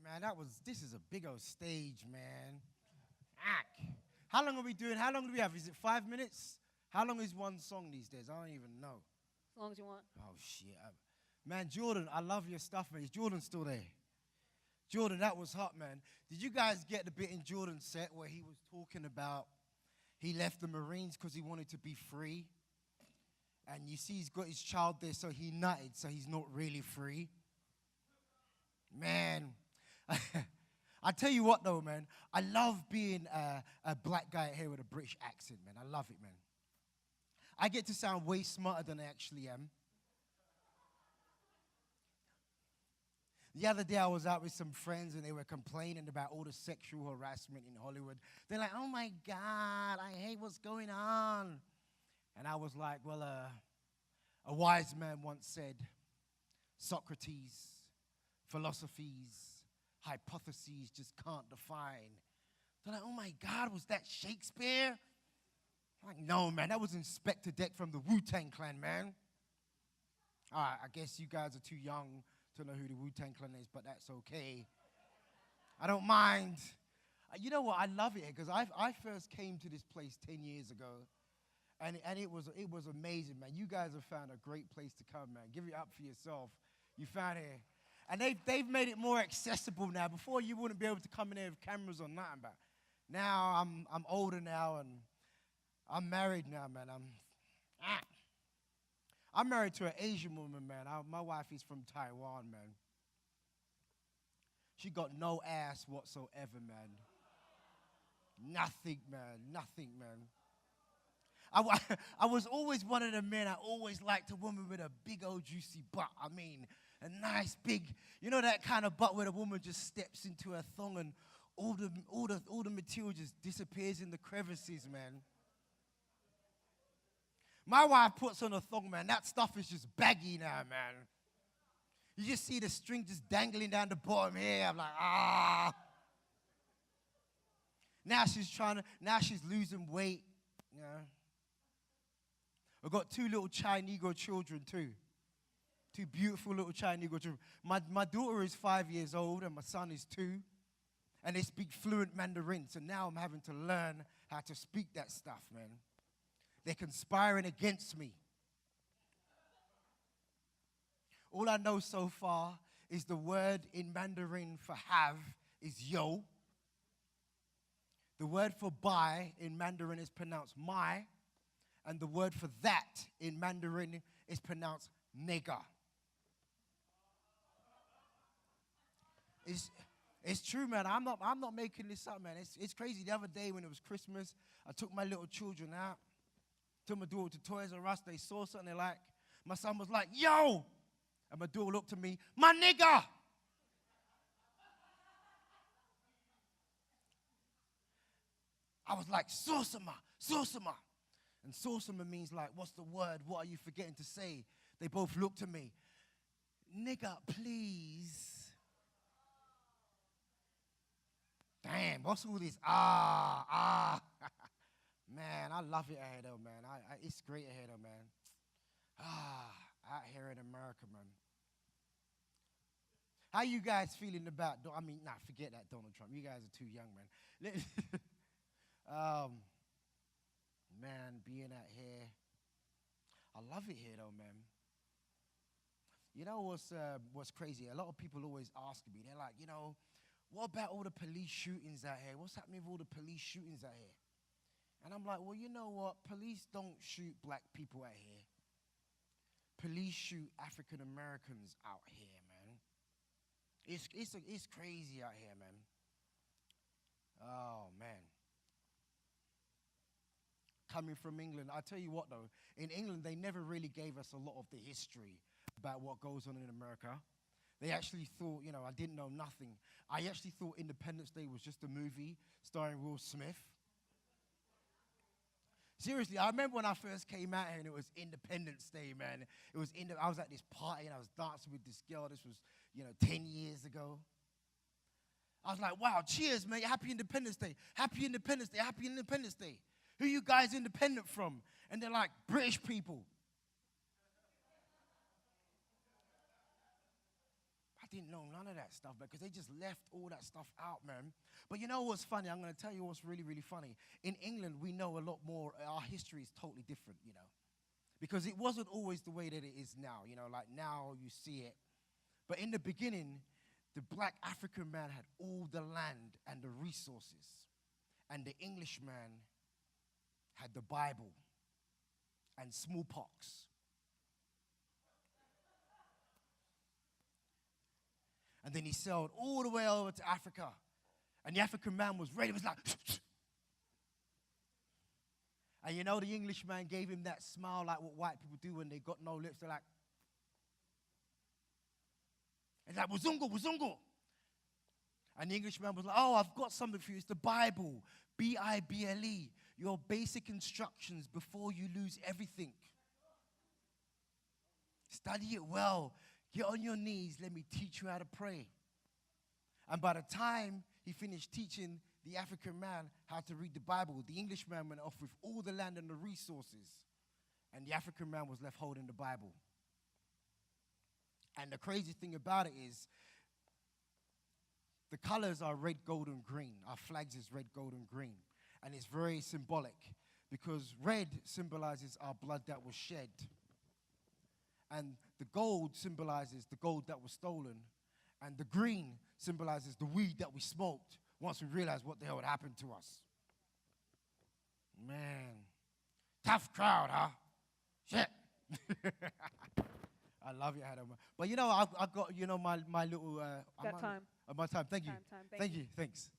man, this is a big old stage, man. Ack. How long are we doing? How long do we have? Is it 5 minutes? How long is one song these days? I don't even know. As long as you want. Oh, shit. Man, Jordan, I love your stuff, man. Is Jordan still there? Jordan, that was hot, man. Did you guys get the bit in Jordan's set where he was talking about he left the Marines because he wanted to be free? And you see he's got his child there, so he nutted, so he's not really free. Man, I tell you what, though, man. I love being a black guy here with a British accent, man. I love it, man. I get to sound way smarter than I actually am. The other day I was out with some friends and they were complaining about all the sexual harassment in Hollywood. They're like, oh my God, I hate what's going on. And I was like, well, a wise man once said, Socrates, philosophies, hypotheses just can't define. They're like, oh my God, was that Shakespeare? I'm like, no, man, that was Inspector Deck from the Wu-Tang Clan, man. All right, I guess you guys are too young to know who the Wu-Tang Clan is, but that's okay. I don't mind. You know what? I love it here because I first came to this place 10 years ago, and it was amazing, man. You guys have found a great place to come, man. Give it up for yourself. You found it. And they've made it more accessible now. Before, you wouldn't be able to come in there with cameras or nothing, but now I'm older now, and I'm married now, man. I'm married to an Asian woman, man. My wife is from Taiwan, man. She got no ass whatsoever, man. Nothing, man. Nothing, man. I was always one of the men. I always liked a woman with a big old juicy butt. I mean, a nice big, you know that kind of butt where the woman just steps into her thong and all the material just disappears in the crevices, man. My wife puts on a thong, man. That stuff is just baggy now, man. You just see the string just dangling down the bottom here. I'm like, ah. Now she's losing weight, you know. I've got 2 little Chinese Negro children, too. 2 beautiful little Chinese Negro children. My daughter is 5 years old and my son is 2. And they speak fluent Mandarin. So now I'm having to learn how to speak that stuff, man. They're conspiring against me. All I know so far is the word in Mandarin for have is yo. The word for buy in Mandarin is pronounced my. And the word for that in Mandarin is pronounced nigger. It's true, man. I'm not making this up, man. It's crazy. The other day when it was Christmas, I took my little children out. Took my daughter to Toys R Us. They saw something they like. My son was like, yo! And my daughter looked at me, my nigger! I was like, Sosama, Sosama. And Sosama means like, what's the word? What are you forgetting to say? They both looked at me. Nigger, please. Damn, what's all this? Man, I love it out here, though, man. It's great out here, though, man. Out here in America, man. How you guys feeling about, forget that Donald Trump. You guys are too young, man. Man, being out here, I love it here, though, man. You know what's crazy? A lot of people always ask me, they're like, what about all the police shootings out here? What's happening with all the police shootings out here? And I'm like, well, you know what? Police don't shoot black people out here. Police shoot African Americans out here, man. It's crazy out here, man. Oh, man. Coming from England, I tell you what, though. In England, they never really gave us a lot of the history about what goes on in America. They actually thought, I didn't know nothing. I actually thought Independence Day was just a movie starring Will Smith. Seriously, I remember when I first came out here and it was Independence Day, man. I was at this party and I was dancing with this girl. This was, 10 years ago. I was like, wow, cheers, man. Happy Independence Day. Happy Independence Day. Happy Independence Day. Who you guys independent from? And they're like, British people. I didn't know none of that stuff because they just left all that stuff out, man. But you know what's funny? I'm going to tell you what's really, really funny. In England, we know a lot more. Our history is totally different, you know, because it wasn't always the way that it is now. You know, like now you see it. But in the beginning, the black African man had all the land and the resources, and the Englishman had the Bible and smallpox. And then he sailed all the way over to Africa. And the African man was ready. He was like, and you know, the Englishman gave him that smile like what white people do when they got no lips. They're like, it's like, Wazungu, Wazungu. And the Englishman was like, oh, I've got something for you. It's the Bible, Bible, your basic instructions before you lose everything. Study it well. Get on your knees. Let me teach you how to pray. And by the time he finished teaching the African man how to read the Bible, the Englishman went off with all the land and the resources. And the African man was left holding the Bible. And the crazy thing about it is, the colors are red, gold, and green. Our flags is red, gold, and green. And it's very symbolic because red symbolizes our blood that was shed. And the gold symbolizes the gold that was stolen. And the green symbolizes the weed that we smoked once we realized what the hell had happened to us. Man, tough crowd, huh? Shit. I love you, Adam. But you know, I've got, you know, my little... Got time. My time. Thank you. Time. Thank you. Thanks.